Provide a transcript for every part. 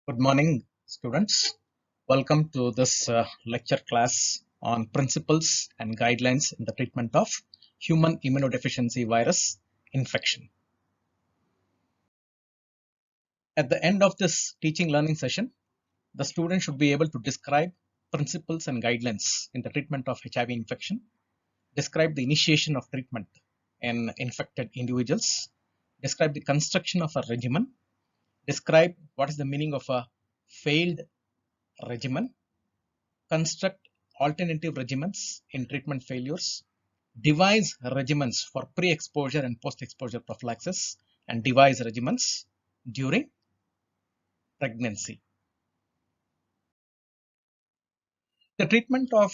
Good morning, students. Welcome to this lecture class on principles and guidelines in the treatment of human immunodeficiency virus infection. At the end of this teaching learning session, the student should be able to describe principles and guidelines in the treatment of HIV infection, describe the initiation of treatment in infected individuals, describe the construction of a regimen, describe what is the meaning of a failed regimen, construct alternative regimens in treatment failures, devise regimens for pre-exposure and post-exposure prophylaxis, and devise regimens during pregnancy. The treatment of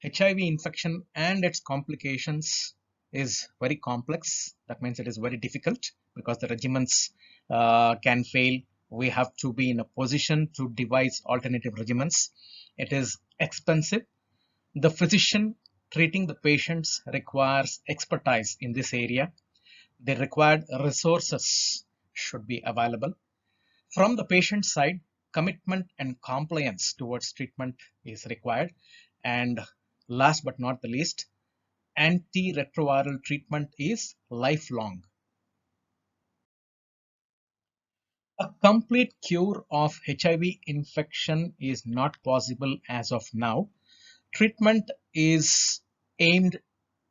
HIV infection and its complications is very complex. That means it is very difficult because the regimens can fail. We have to be in a position to devise alternative regimens. It is expensive. The physician treating the patients requires expertise in this area. The required resources should be available. From the patient side, commitment and compliance towards treatment is required. And last but not the least, antiretroviral treatment is lifelong. A complete cure of HIV infection is not possible as of now. Treatment is aimed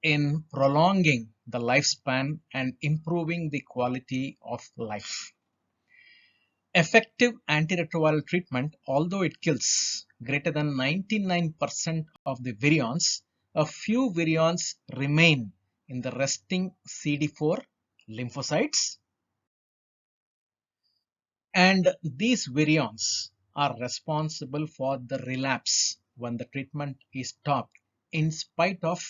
in prolonging the lifespan and improving the quality of life. Effective antiretroviral treatment, although it kills greater than 99% of the virions, a few virions remain in the resting CD4 lymphocytes, and these virions are responsible for the relapse when the treatment is stopped in spite of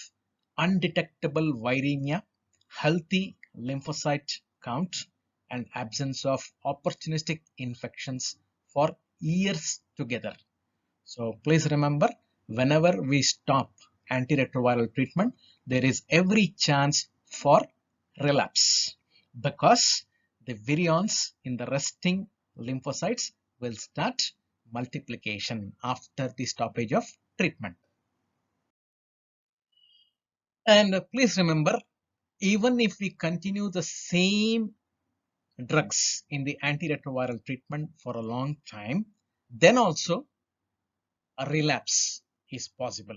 undetectable viremia, healthy lymphocyte count, and absence of opportunistic infections for years together. So please remember, whenever we stop antiretroviral treatment, there is every chance for relapse because the virions in the resting lymphocytes will start multiplication after the stoppage of treatment. And please remember, even if we continue the same drugs in the antiretroviral treatment for a long time, then also a relapse is possible.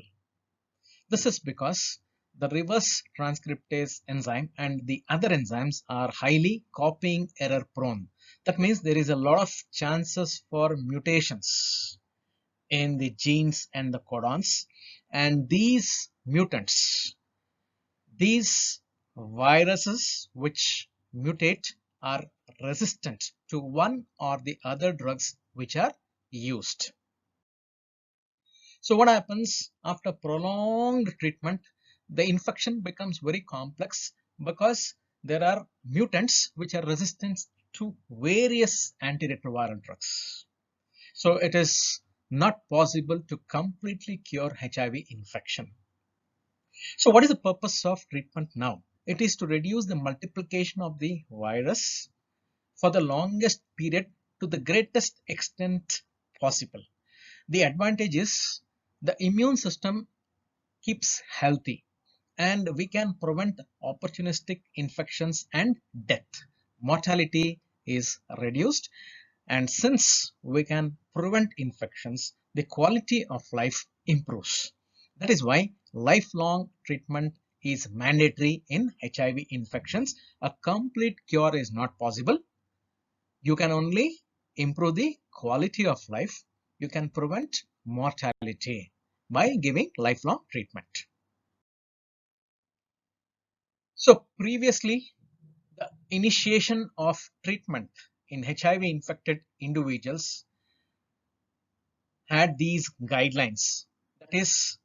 This is because the reverse transcriptase enzyme and the other enzymes are highly copying error prone. That means there is a lot of chances for mutations in the genes and the codons, and these mutants, these viruses which mutate, are resistant to one or the other drugs which are used. So what happens after prolonged treatment? The infection becomes very complex because there are mutants which are resistant to various antiretroviral drugs. So it is not possible to completely cure HIV infection. So what is the purpose of treatment now? It is to reduce the multiplication of the virus for the longest period to the greatest extent possible. The advantage is the immune system keeps healthy and we can prevent opportunistic infections and death. Mortality is reduced, and since we can prevent infections, the quality of life improves. That is why lifelong treatment is mandatory in HIV infections. A complete cure is not possible. You can only improve the quality of life. You can prevent mortality by giving lifelong treatment. So previously, the initiation of treatment in HIV infected individuals had these guidelines. That is,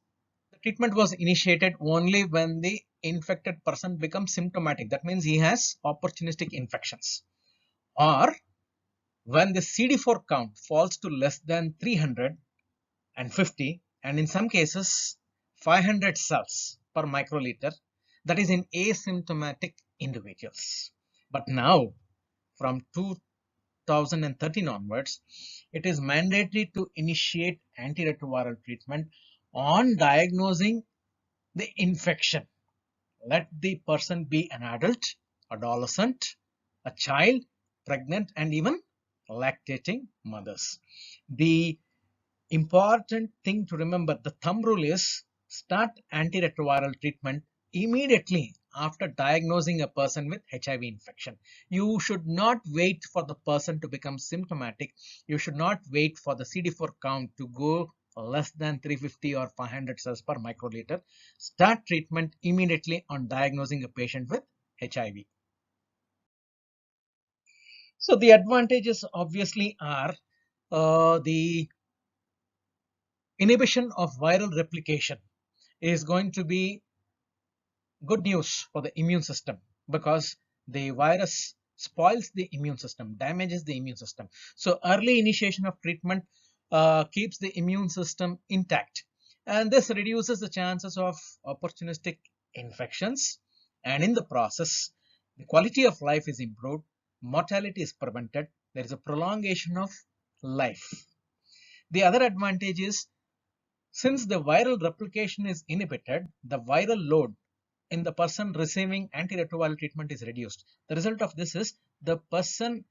the treatment was initiated only when the infected person becomes symptomatic. That means he has opportunistic infections, or when the CD4 count falls to less than 350, and in some cases 500 cells per microliter, that is in asymptomatic individuals. But now, from 2013 onwards, it is mandatory to initiate antiretroviral treatment on diagnosing the infection. Let the person be an adult, adolescent, a child, pregnant, and even lactating mothers. The important thing to remember, the thumb rule is start antiretroviral treatment immediately after diagnosing a person with HIV infection. You should not wait for the person to become symptomatic. You should not wait for the CD4 count to go less than 350 or 500 cells per microliter. Start treatment immediately on diagnosing a patient with HIV. So the advantages obviously are the inhibition of viral replication is going to be good news for the immune system, because the virus spoils the immune system, damages the immune system. So early initiation of treatment keeps the immune system intact, and this reduces the chances of opportunistic infections, and in the process the quality of life is improved, mortality is prevented, there is a prolongation of life. The other advantage is, since the viral replication is inhibited, the viral load in the person receiving antiretroviral treatment is reduced. The result of this is the person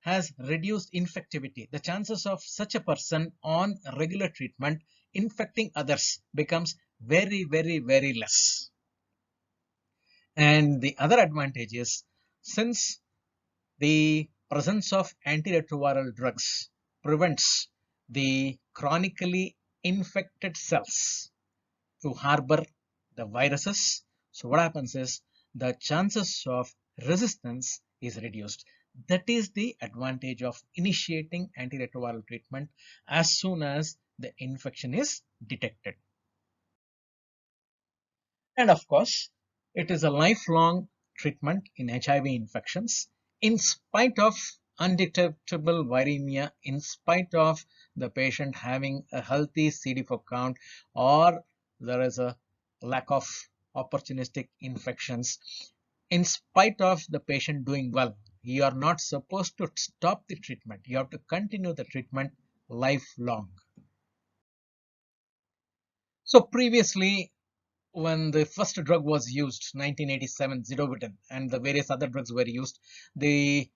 has reduced infectivity. The chances of such a person on regular treatment infecting others becomes very, very, very less. And the other advantage is, since the presence of antiretroviral drugs prevents the chronically infected cells to harbor the viruses. So what happens is the chances of resistance is reduced. That is the advantage of initiating antiretroviral treatment as soon as the infection is detected. And of course, it is a lifelong treatment in HIV infections. In spite of undetectable viremia, in spite of the patient having a healthy CD4 count, or there is a lack of opportunistic infections, in spite of the patient doing well, you are not supposed to stop the treatment. You have to continue the treatment lifelong. So previously, when the first drug was used, 1987, Zidovudin, and the various other drugs were used, the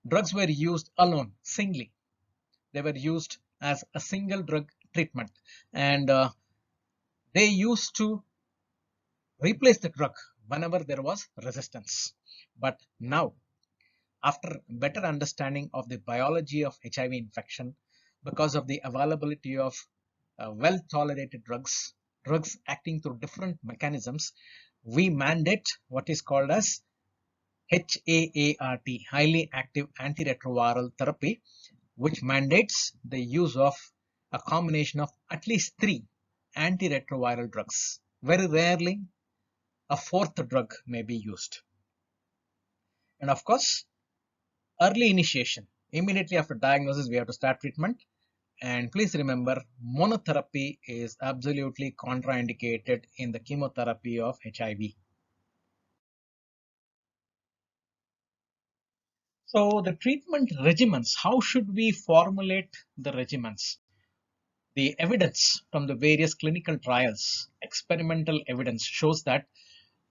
drugs were used alone, singly. They were used as a single drug treatment, and they used to replace the drug whenever there was resistance. But now, after better understanding of the biology of HIV infection, because of the availability of well-tolerated drugs, drugs acting through different mechanisms, we mandate what is called as HAART, highly active antiretroviral therapy, which mandates the use of a combination of at least 3 antiretroviral drugs. Very rarely, a fourth drug may be used. And of course, early initiation. Immediately after diagnosis, we have to start treatment. And please remember, monotherapy is absolutely contraindicated in the chemotherapy of HIV. So the treatment regimens, how should we formulate the regimens? The evidence from the various clinical trials, experimental evidence shows that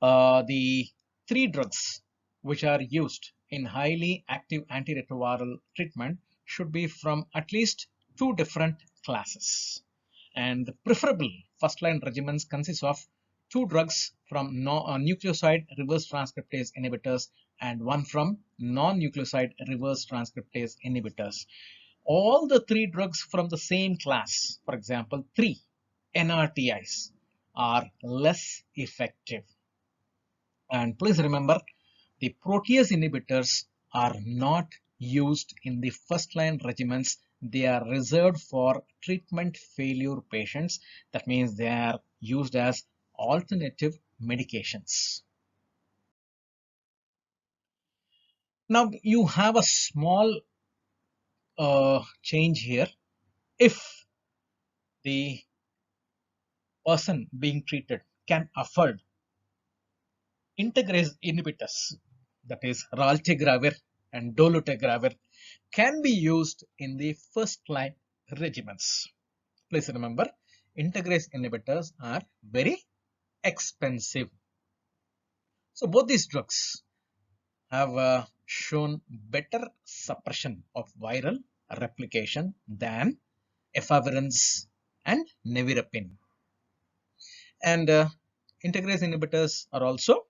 the 3 drugs which are used in highly active antiretroviral treatment should be from at least 2 different classes. And the preferable first-line regimens consist of 2 drugs from nucleoside reverse transcriptase inhibitors and 1 from non-nucleoside reverse transcriptase inhibitors. All the 3 drugs from the same class, for example, 3 NRTIs, are less effective. And please remember, the protease inhibitors are not used in the first-line regimens. They are reserved for treatment failure patients. That means they are used as alternative medications. Now you have a small change here. If the person being treated can afford integrase inhibitors, that is raltegravir and dolutegravir, can be used in the first line regimens. Please remember, integrase inhibitors are very expensive. So both these drugs have shown better suppression of viral replication than efavirenz and nevirapine. And integrase inhibitors are also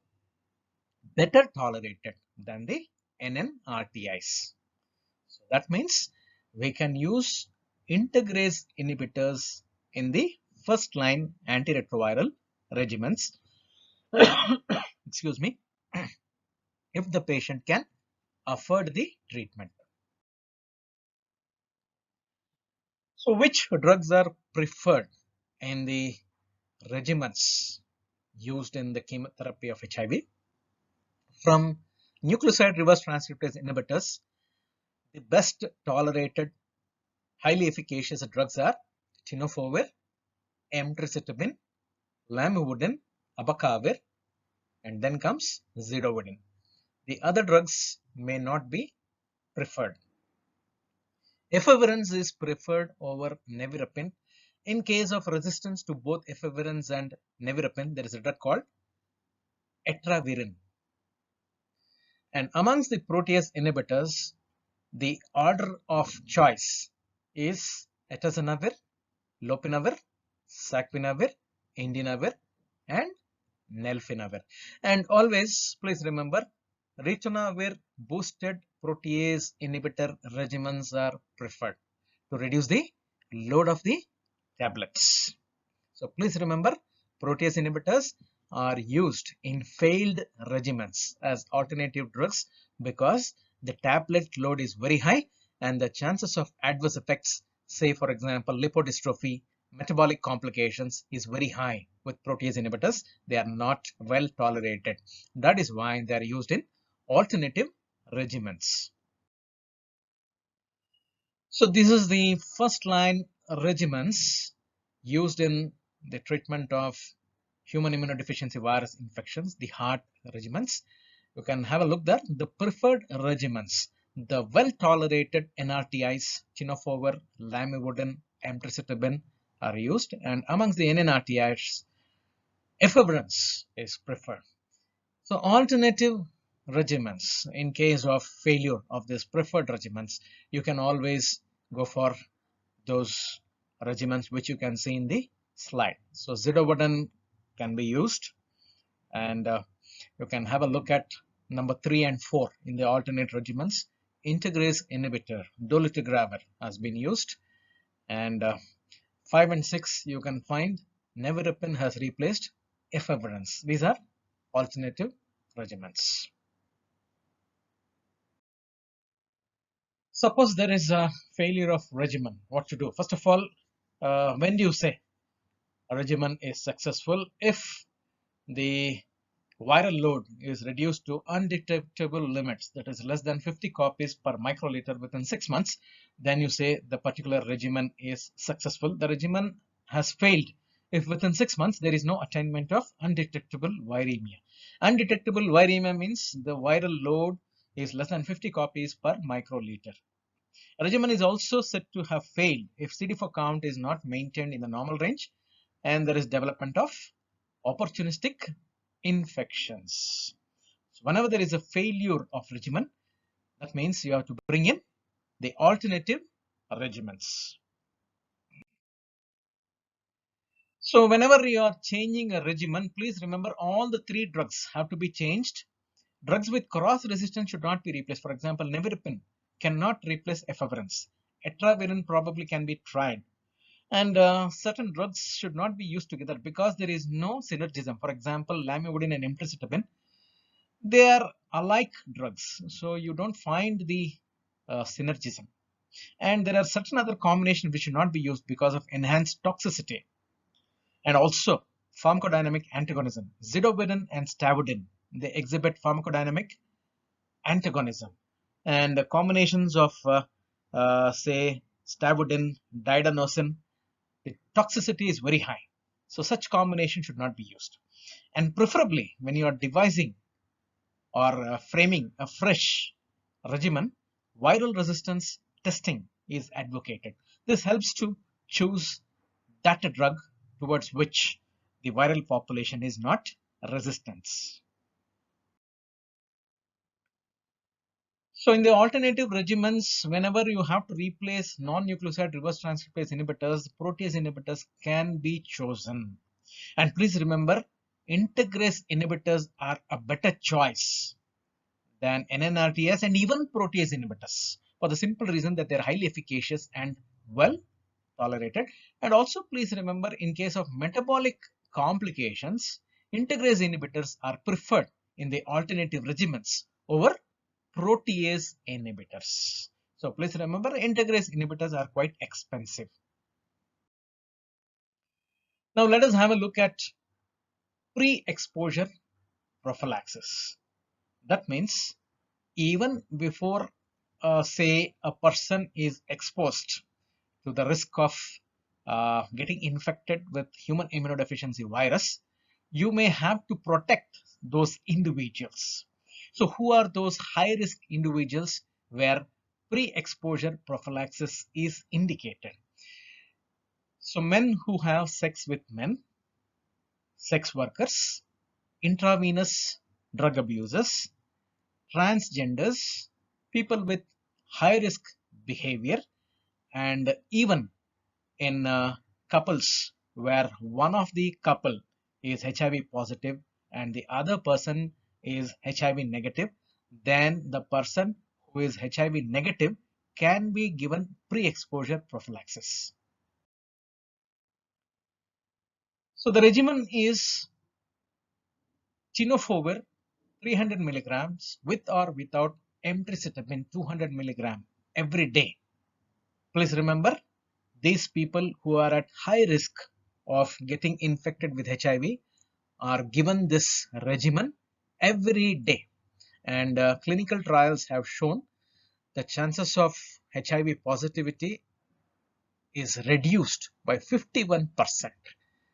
better tolerated than the NNRTIs. So that means we can use integrase inhibitors in the first line antiretroviral regimens excuse me, if the patient can afford the treatment. So which drugs are preferred in the regimens used in the chemotherapy of HIV? From nucleoside reverse transcriptase inhibitors, the best tolerated, highly efficacious drugs are tenofovir, emtricitabine, lamivudine, abacavir, and then comes zidovudine. The other drugs may not be preferred. Efavirenz is preferred over nevirapine. In case of resistance to both efavirenz and nevirapine, there is a drug called etravirine. And amongst the protease inhibitors, the order of choice is etazanavir, lopinavir, saquinavir, indinavir, and nelfinavir. And always please remember, ritonavir boosted protease inhibitor regimens are preferred to reduce the load of the tablets. So please remember, protease inhibitors are used in failed regimens as alternative drugs because the tablet load is very high and the chances of adverse effects, say for example lipodystrophy, metabolic complications, is very high with protease inhibitors. They are not well tolerated. That is why they are used in alternative regimens. So this is the first line regimens used in the treatment of human immunodeficiency virus infections, the HART regimens. You can have a look there. The preferred regimens, the well-tolerated NRTIs, tenofovir, lamivudine, emtricitabine are used, and amongst the NNRTIs, efavirenz is preferred. So alternative regimens, in case of failure of these preferred regimens, you can always go for those regimens which you can see in the slide. So zidovudine can be used, and you can have a look at number 3 and 4 in the alternate regimens. Integrase inhibitor dolutegravir has been used, and 5 and 6 you can find nevirapine has replaced efavirenz. These are alternative regimens. Suppose there is a failure of regimen, what to do? First of all, when do you say a regimen is successful? If the viral load is reduced to undetectable limits, that is less than 50 copies per microliter within 6 months, then you say the particular regimen is successful. The regimen has failed if within 6 months there is no attainment of undetectable viremia. Undetectable viremia means the viral load is less than 50 copies per microliter. A regimen is also said to have failed if CD4 count is not maintained in the normal range and there is development of opportunistic infections. So whenever there is a failure of regimen, that means you have to bring in the alternative regimens. So whenever you are changing a regimen, please remember all the 3 drugs have to be changed. Drugs with cross resistance should not be replaced. For example, nevirapine cannot replace efavirenz. Etravirine probably can be tried. And certain drugs should not be used together because there is no synergism. For example, lamivudine and emtricitabine, they are alike drugs, so you don't find the synergism. And there are certain other combinations which should not be used because of enhanced toxicity. And also pharmacodynamic antagonism. Zidovudine and stavudine, they exhibit pharmacodynamic antagonism. And the combinations of say stavudine, diadenosine, the toxicity is very high. So such combination should not be used. And preferably when you are devising or framing a fresh regimen, viral resistance testing is advocated. This helps to choose that drug towards which the viral population is not resistant. So in the alternative regimens, whenever you have to replace non-nucleoside reverse transcriptase inhibitors, protease inhibitors can be chosen. And please remember, integrase inhibitors are a better choice than NNRTS and even protease inhibitors for the simple reason that they're highly efficacious and well tolerated. And also please remember, in case of metabolic complications, integrase inhibitors are preferred in the alternative regimens over protease inhibitors. So please remember, integrase inhibitors are quite expensive. Now let us have a look at pre-exposure prophylaxis. That means even before say a person is exposed to the risk of getting infected with human immunodeficiency virus, you may have to protect those individuals. So who are those high risk individuals where pre-exposure prophylaxis is indicated? So men who have sex with men, sex workers, intravenous drug abusers, transgenders, people with high risk behavior, and even in couples where one of the couple is HIV positive and the other person is HIV negative, then the person who is HIV negative can be given pre-exposure prophylaxis. So the regimen is tenofovir 300 milligrams with or without emtricitabine 200 milligram every day. Please remember, these people who are at high risk of getting infected with HIV are given this regimen every day. And clinical trials have shown the chances of HIV positivity is reduced by 51%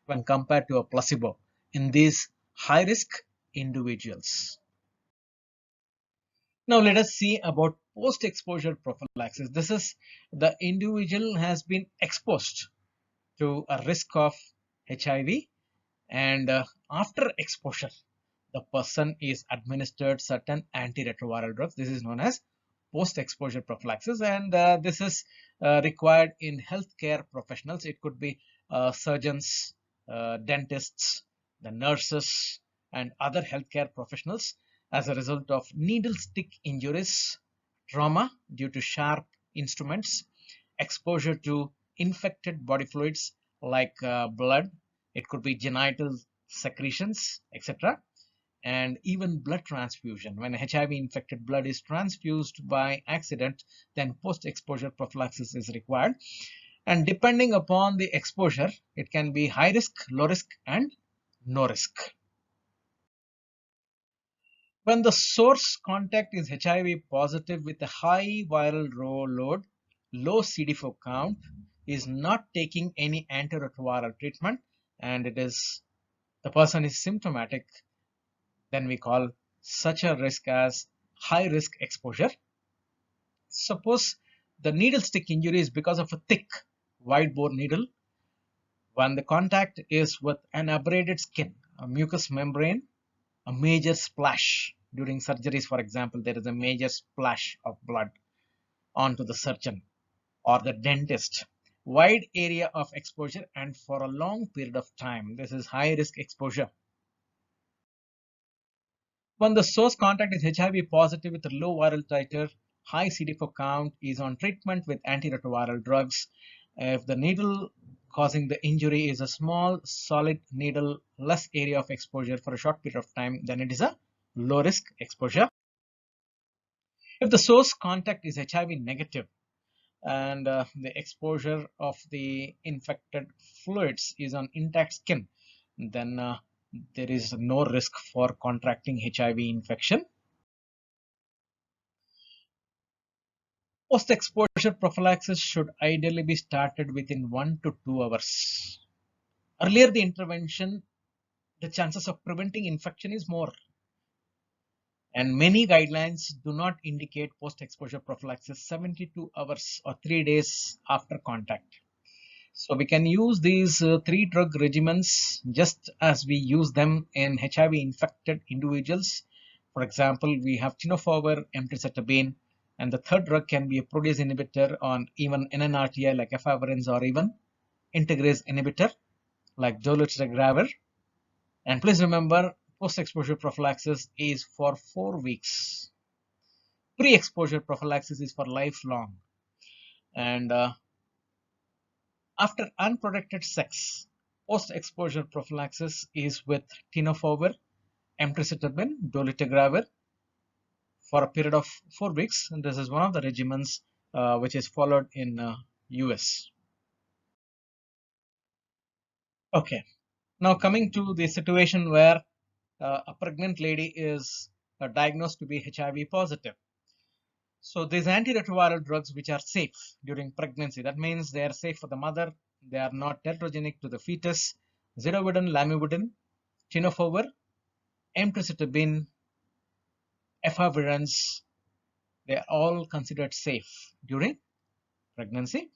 when compared to a placebo in these high risk individuals. Now let us see about post-exposure prophylaxis. This is the individual has been exposed to a risk of HIV, and after exposure the person is administered certain antiretroviral drugs. This is known as post-exposure prophylaxis, and this is required in healthcare professionals. It could be surgeons, dentists, the nurses, and other healthcare professionals as a result of needle stick injuries, trauma due to sharp instruments, exposure to infected body fluids like blood, it could be genital secretions, etc., and even blood transfusion. When HIV infected blood is transfused by accident, then post exposure prophylaxis is required, and depending upon the exposure, it can be high risk, low risk, and no risk. When the source contact is HIV positive with a high viral load, low CD4 count, is not taking any antiretroviral treatment, and the person is symptomatic, then we call such a risk as high risk exposure. Suppose the needle stick injury is because of a thick wide bore needle. When the contact is with an abraded skin, a mucous membrane, a major splash during surgeries, for example, there is a major splash of blood onto the surgeon or the dentist, wide area of exposure and for a long period of time, this is high risk exposure. When the source contact is HIV positive with a low viral titer, high CD4 count, is on treatment with antiretroviral drugs. If the needle causing the injury is a small solid needle, less area of exposure for a short period of time, then it is a low risk exposure. If the source contact is HIV negative and the exposure of the infected fluids is on intact skin, then there is no risk for contracting HIV infection. Post-exposure prophylaxis should ideally be started within 1 to 2 hours. Earlier the intervention, the chances of preventing infection is more. And many guidelines do not indicate post-exposure prophylaxis 72 hours or 3 days after contact. So we can use these 3 drug regimens just as we use them in HIV infected individuals. For example, we have tenofovir, emtricitabine, and the third drug can be a protease inhibitor on even NNRTI like efavirenz, or even integrase inhibitor like dolutegravir. And please remember, post-exposure prophylaxis is for 4 weeks. Pre-exposure prophylaxis is for lifelong. And after unprotected sex, post-exposure prophylaxis is with tenofovir, emtricitabine, dolutegravir for a period of 4 weeks. And this is one of the regimens which is followed in US. Okay, now coming to the situation where a pregnant lady is diagnosed to be HIV positive. So these antiretroviral drugs which are safe during pregnancy, that means they are safe for the mother, they are not teratogenic to the fetus. Zidovudin, lamivudin, tenofovir, emtricitabine, efavirenz, they are all considered safe during pregnancy.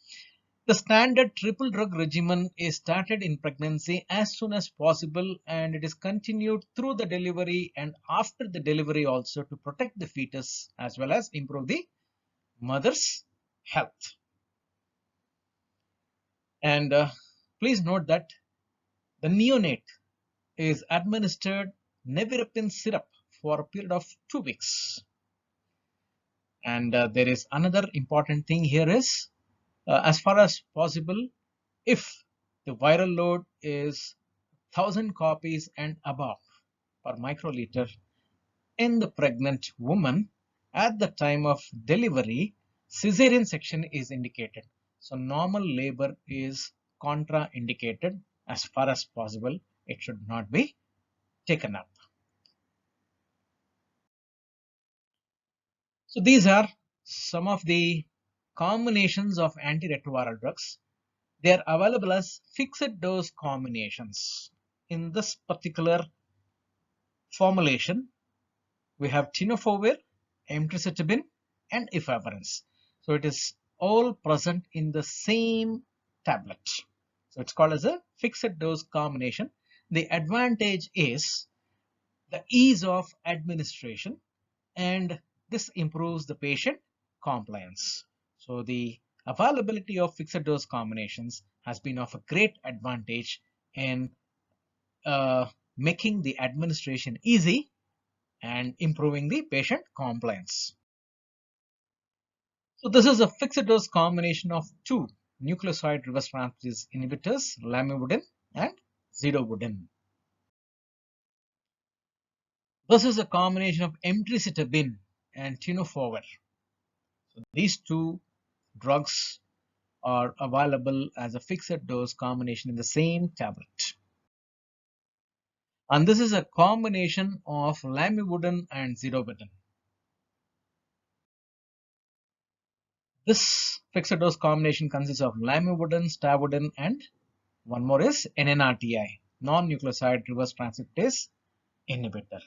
The standard triple drug regimen is started in pregnancy as soon as possible, and it is continued through the delivery and after the delivery also to protect the fetus as well as improve the mother's health. And please note that the neonate is administered nevirapine syrup for a period of 2 weeks. And there is another important thing here is, as far as possible, if the viral load is 1000 copies and above per microliter in the pregnant woman, at the time of delivery, cesarean section is indicated. So normal labor is contraindicated. As far as possible, it should not be taken up. So these are some of the combinations of antiretroviral drugs. They are available as fixed dose combinations. In this particular formulation, we have tenofovir, emtricitabine, and efavirenz. So it is all present in the same tablet. So it's called as a fixed dose combination. The advantage is the ease of administration, and this improves the patient compliance. So the availability of fixed dose combinations has been of a great advantage in making the administration easy and improving the patient compliance. So this is a fixed dose combination of 2 nucleoside reverse transcriptase inhibitors, lamivudin and zidovudin. This is a combination of emtricitabine and tenofovir. So these 2 drugs are available as a fixed dose combination in the same tablet. And this is a combination of lamivudin and zidovudin. This fixed dose combination consists of lamivudin, stavudin, and one more is NNRTI, non-nucleoside reverse transcriptase inhibitor.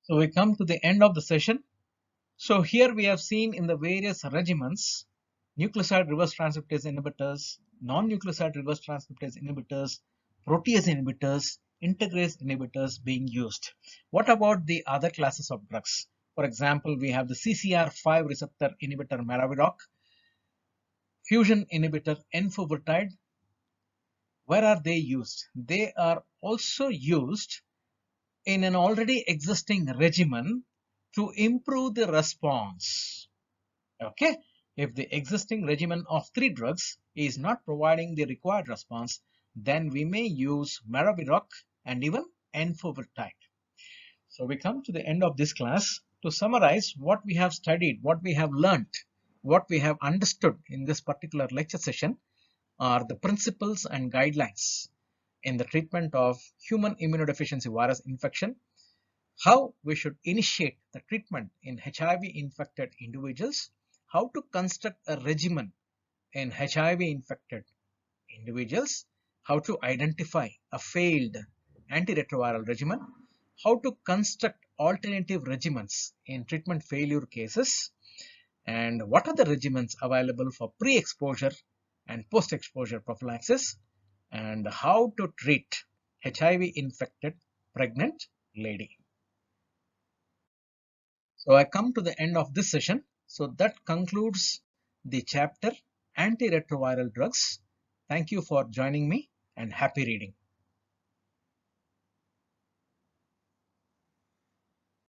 So we come to the end of the session. So here we have seen in the various regimens, nucleoside reverse transcriptase inhibitors, non-nucleoside reverse transcriptase inhibitors, protease inhibitors, integrase inhibitors being used. What about the other classes of drugs? For example, we have the CCR5 receptor inhibitor maraviroc, fusion inhibitor enfovirtide. Where are they used? They are also used in an already existing regimen to improve the response. Okay, if the existing regimen of 3 drugs is not providing the required response, then we may use maraviroc and even enfovirtide. So we come to the end of this class. To summarize what we have studied, what we have learnt, what we have understood in this particular lecture session are the principles and guidelines in the treatment of human immunodeficiency virus infection, how we should initiate the treatment in HIV infected individuals, how to construct a regimen in HIV infected individuals, how to identify a failed antiretroviral regimen, how to construct alternative regimens in treatment failure cases, and what are the regimens available for pre-exposure and post-exposure prophylaxis, and how to treat HIV infected pregnant lady. So I come to the end of this session. So that concludes the chapter antiretroviral drugs. Thank you for joining me and happy reading.